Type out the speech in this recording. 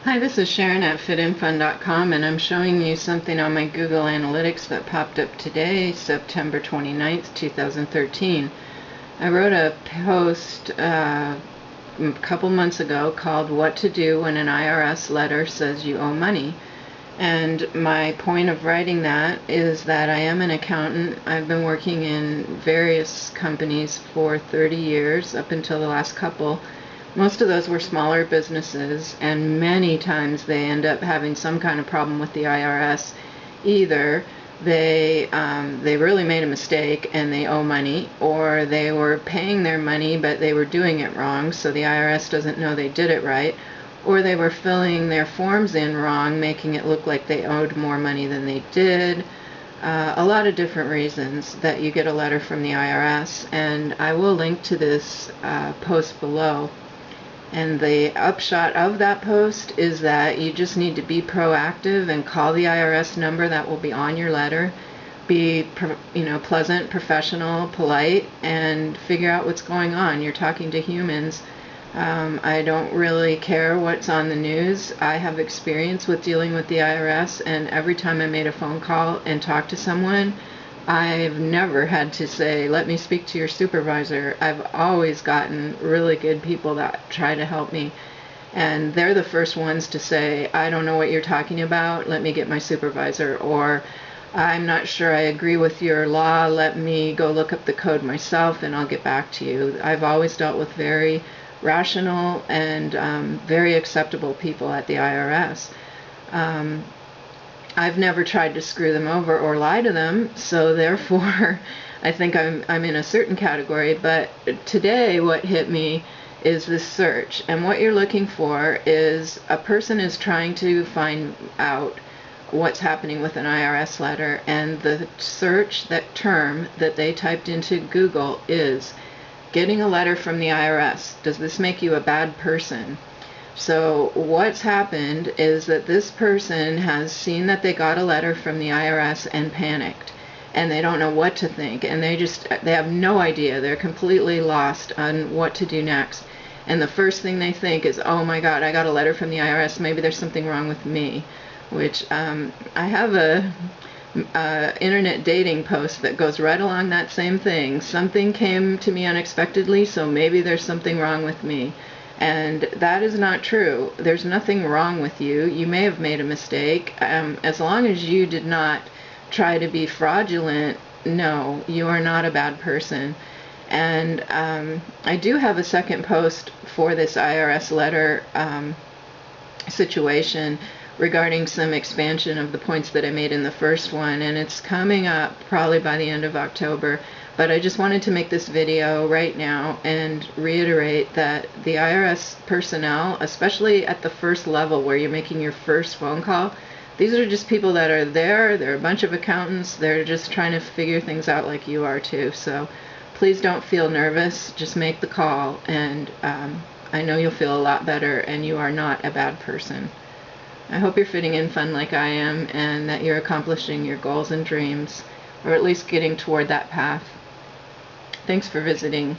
Hi, this is Sharon at fitinfun.com, and I'm showing you something on my Google Analytics that popped up today, September 29th, 2013. I wrote a post a couple months ago called What to Do When an IRS Letter Says You Owe Money. And my point of writing that is that I am an accountant. I've been working in various companies for 30 years, up until the last couple. Most of those were smaller businesses, and many times they end up having some kind of problem with the IRS. Either they really made a mistake and they owe money, or they were paying their money but they were doing it wrong, so the IRS doesn't know they did it right, or they were filling their forms in wrong, making it look like they owed more money than they did. A lot of different reasons that you get a letter from the IRS, and I will link to this post below. And the upshot of that post is that you just need to be proactive and call the IRS number that will be on your letter. Be pleasant, professional, polite, and figure out what's going on. You're talking to humans. I don't really care what's on the news. I have experience with dealing with the IRS, and every time I made a phone call and talked to someone, I've never had to say, let me speak to your supervisor. I've always gotten really good people that try to help me. And they're the first ones to say, I don't know what you're talking about, let me get my supervisor. Or, I'm not sure I agree with your law, let me go look up the code myself and I'll get back to you. I've always dealt with very rational and very acceptable people at the IRS. I've never tried to screw them over or lie to them, so therefore I think I'm in a certain category. But today what hit me is this search, and what you're looking for is a person is trying to find out what's happening with an IRS letter, and the search, that term that they typed into Google, is getting a letter from the IRS. Does this make you a bad person? So what's happened is that this person has seen that they got a letter from the IRS and panicked, and they don't know what to think, and they have no idea. They're completely lost on what to do next. And the first thing they think is, oh my God, I got a letter from the IRS, maybe there's something wrong with me. Which I have a internet dating post that goes right along that same thing. Something came to me unexpectedly, so maybe there's something wrong with me. And that is not true. There's nothing wrong with you. You may have made a mistake. As long as you did not try to be fraudulent, no, you are not a bad person. And I do have a second post for this IRS letter situation regarding some expansion of the points that I made in the first one, and it's coming up probably by the end of October. But I just wanted to make this video right now and reiterate that the IRS personnel, especially at the first level where you're making your first phone call, these are just people that are there. They're a bunch of accountants. They're just trying to figure things out like you are too. So please don't feel nervous. Just make the call, and I know you'll feel a lot better, and you are not a bad person. I hope you're fitting in fun like I am, and that you're accomplishing your goals and dreams, or at least getting toward that path. Thanks for visiting.